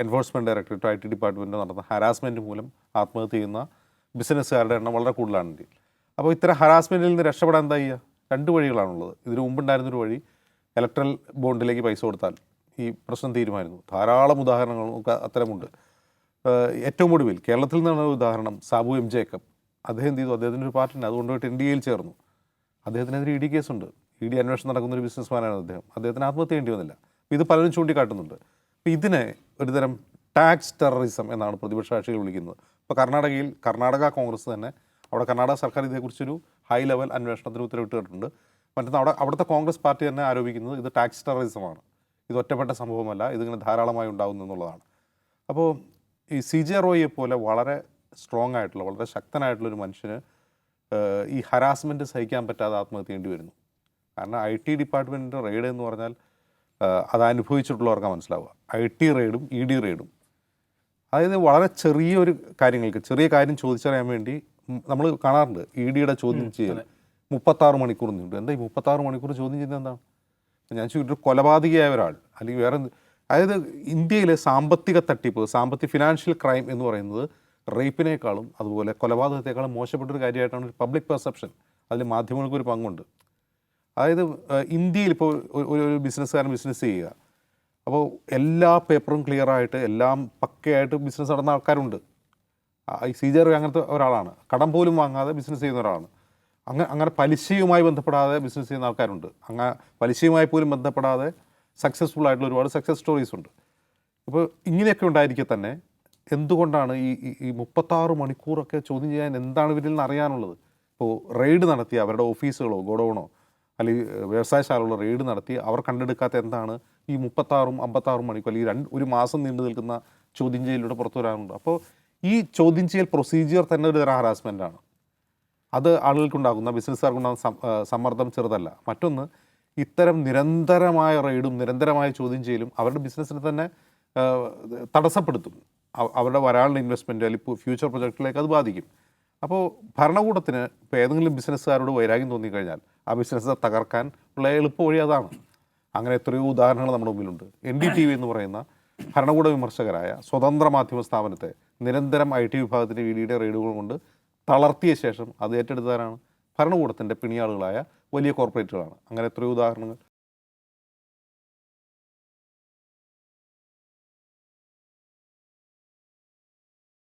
Enforcement directorate IT department നടന്ന harassment മൂലം ആത്മഹത്യ ചെയ്യുന്ന ബിസിനസ്സുകാരുടെ എണ്ണം വളരെ കൂടുതലാണ് ഇന്ത്യയിൽ. അപ്പോൾ ഇത്തരം ഹരാസ്മെൻറ്റിൽ നിന്ന് രക്ഷപ്പെടാൻ എന്താ ചെയ്യുക? രണ്ട് വഴികളാണുള്ളത്. ഇതിന് മുമ്പുണ്ടായിരുന്നൊരു വഴി ഇലക്ട്രൽ ബോണ്ടിലേക്ക് പൈസ കൊടുത്താൽ ഈ പ്രശ്നം തീരുമാനിക്കുന്നു. ധാരാളം ഉദാഹരണങ്ങളും ഒക്കെ അത്തരമുണ്ട്. ഏറ്റവും ഒടുവിൽ കേരളത്തിൽ നിന്നാണ് ഉദാഹരണം സാബു എം ജേക്കബ്. അദ്ദേഹം എന്ത് ചെയ്തു? അദ്ദേഹത്തിൻ്റെ ഒരു പാർട്ടിന് അതുകൊണ്ടുപോയിട്ട് NDAയിൽ ചേർന്നു. അദ്ദേഹത്തിനെതിരെ ED കേസുണ്ട്. ED അന്വേഷണം നടക്കുന്നൊരു ബിസിനസ്മാനാണ് അദ്ദേഹം. അദ്ദേഹത്തിന് ആത്മഹത്യ ചെയ്യേണ്ടി വന്നില്ല. അപ്പോൾ ഇത് പലരും ചൂണ്ടിക്കാട്ടുന്നുണ്ട്. അപ്പോൾ ഇതിനെ ഒരുതരം ടാക്സ് ടെററിസം എന്നാണ് പ്രതിപക്ഷ കക്ഷികൾ വിളിക്കുന്നത്. ഇപ്പോൾ കർണാടകയിൽ കർണാടക കോൺഗ്രസ് തന്നെ അവിടെ കർണാടക സർക്കാർ ഇതേക്കുറിച്ചൊരു ഹൈ ലെവൽ അന്വേഷണത്തിന് ഉത്തരവിട്ടിട്ടുണ്ട്. മറ്റൊന്ന് അവിടുത്തെ കോൺഗ്രസ് പാർട്ടി തന്നെ ആരോപിക്കുന്നത് ഇത് ടാക്സ് ടെററിസമാണ്, ഇത് ഒറ്റപ്പെട്ട സംഭവമല്ല, ഇതിങ്ങനെ ധാരാളമായി ഉണ്ടാകുന്നു എന്നുള്ളതാണ്. അപ്പോൾ ഈ CJ റോയിയെ പോലെ വളരെ സ്ട്രോങ് ആയിട്ടുള്ള വളരെ ശക്തനായിട്ടുള്ളൊരു മനുഷ്യന് ഈ ഹരാസ്മെൻറ്റ് സഹിക്കാൻ പറ്റാതെ ആത്മഹത്യ ചെയ്യേണ്ടി വരുന്നു. കാരണം IT ഡിപ്പാർട്ട്മെൻറ്റിൻ്റെ റെയ്ഡ് എന്ന് പറഞ്ഞാൽ അത് അനുഭവിച്ചിട്ടുള്ളവർക്ക് മനസ്സിലാവുക. IT റെയ്ഡും ED റെയ്ഡും അതായത് വളരെ ചെറിയൊരു കാര്യങ്ങൾക്ക് ചെറിയ കാര്യം ചോദിച്ചറിയാൻ വേണ്ടി നമ്മൾ കാണാറുണ്ട്. EDയുടെ ചോദ്യം ചെയ്യൽ 36 മണിക്കൂർ നീണ്ടു. എന്താ ഈ 36 മണിക്കൂർ ചോദ്യം ചെയ്യുന്നത് എന്താണ്? ഞാൻ ചോദിച്ചിട്ട് കൊലപാതകിയായ ഒരാൾ അല്ലെങ്കിൽ വേറെ അതായത് ഇന്ത്യയിലെ സാമ്പത്തിക തട്ടിപ്പ് ഫിനാൻഷ്യൽ ക്രൈം എന്ന് പറയുന്നത് റേപ്പിനേക്കാളും അതുപോലെ കൊലപാതകത്തെക്കാളും മോശപ്പെട്ടൊരു കാര്യമായിട്ടാണ് ഒരു പബ്ലിക് പെർസെപ്ഷൻ. അതിൽ മാധ്യമങ്ങൾക്കൊരു പങ്കുണ്ട്. അതായത് ഇന്ത്യയിൽ ഇപ്പോൾ ഒരു ബിസിനസ്സുകാരൻ ബിസിനസ് ചെയ്യുക, അപ്പോൾ എല്ലാ പേപ്പറും ക്ലിയറായിട്ട് എല്ലാം പക്കയായിട്ട് ബിസിനസ് നടന്ന ആൾക്കാരുണ്ട്. ഈ CJ റോയ് അങ്ങനത്തെ ഒരാളാണ്. കടം പോലും വാങ്ങാതെ ബിസിനസ് ചെയ്യുന്ന ഒരാളാണ്. അങ്ങനെ പലിശയുമായി ബന്ധപ്പെടാതെ ബിസിനസ് ചെയ്യുന്ന ആൾക്കാരുണ്ട്. അങ്ങനെ പലിശയുമായി പോലും ബന്ധപ്പെടാതെ സക്സസ്ഫുൾ ആയിട്ടുള്ള ഒരുപാട് സക്സസ് സ്റ്റോറീസ് ഉണ്ട്. ഇപ്പോൾ ഇങ്ങനെയൊക്കെ ഉണ്ടായിരിക്കെ തന്നെ എന്തുകൊണ്ടാണ് ഈ 36 മണിക്കൂറൊക്കെ ചോദ്യം ചെയ്യാൻ എന്താണ് ഇവരിൽ നിന്ന് അറിയാനുള്ളത്? ഇപ്പോൾ റെയ്ഡ് നടത്തി അവരുടെ ഓഫീസുകളോ ഗോഡൗണോ അല്ലെങ്കിൽ വ്യവസായശാലകളോ റെയ്ഡ് നടത്തി അവർ കണ്ടെടുക്കാത്ത എന്താണ് ഈ 56 മണിക്കൂർ അല്ലെങ്കിൽ ഒരു മാസം നീണ്ടു നിൽക്കുന്ന ചോദ്യം ചെയ്യലിലൂടെ പുറത്തു വരാനുണ്ട്? അപ്പോൾ ഈ ചോദ്യം ചെയ്യൽ പ്രൊസീജിയർ തന്നെ ഒരു തരം ഹറാസ്മെൻറ്റാണ്. അത് ആളുകൾക്കുണ്ടാകുന്ന ബിസിനസ്സുകാർക്കുണ്ടാകുന്ന സമ്മർദ്ദം ചെറുതല്ല. മറ്റൊന്ന്, ഇത്തരം നിരന്തരമായ റെയ്ഡും നിരന്തരമായ ചോദ്യം ചെയ്യലും അവരുടെ ബിസിനസ്സിനെ തന്നെ തടസ്സപ്പെടുത്തും. അവരുടെ വരാനുള്ള ഇൻവെസ്റ്റ്മെൻറ്റ് അല്ലെങ്കിൽ ഫ്യൂച്ചർ പ്രൊജക്റ്റിലേക്ക് അത് ബാധിക്കും. അപ്പോൾ ഭരണകൂടത്തിന് ഇപ്പോൾ ഏതെങ്കിലും ബിസിനസ്സുകാരോട് വൈരാഗ്യം തോന്നിക്കഴിഞ്ഞാൽ ആ ബിസിനസ് തകർക്കാൻ ഉള്ള എളുപ്പ വഴി അതാണ്. അങ്ങനെ എത്രയോ ഉദാഹരണങ്ങൾ നമ്മുടെ മുമ്പിലുണ്ട്. NDTV എന്ന് പറയുന്ന ഭരണകൂട വിമർശകരായ സ്വതന്ത്ര മാധ്യമ സ്ഥാപനത്തെ നിരന്തരം IT വിഭാഗത്തിൻ്റെ EDയുടെ റെയ്ഡുകൾ കൊണ്ട് തളർത്തിയ ശേഷം അത് ഏറ്റെടുത്തവരാണ് ഭരണകൂടത്തിൻ്റെ പിണിയാളുകളായ വലിയ കോർപ്പറേറ്റുകളാണ്. അങ്ങനെ എത്രയോ ഉദാഹരണങ്ങൾ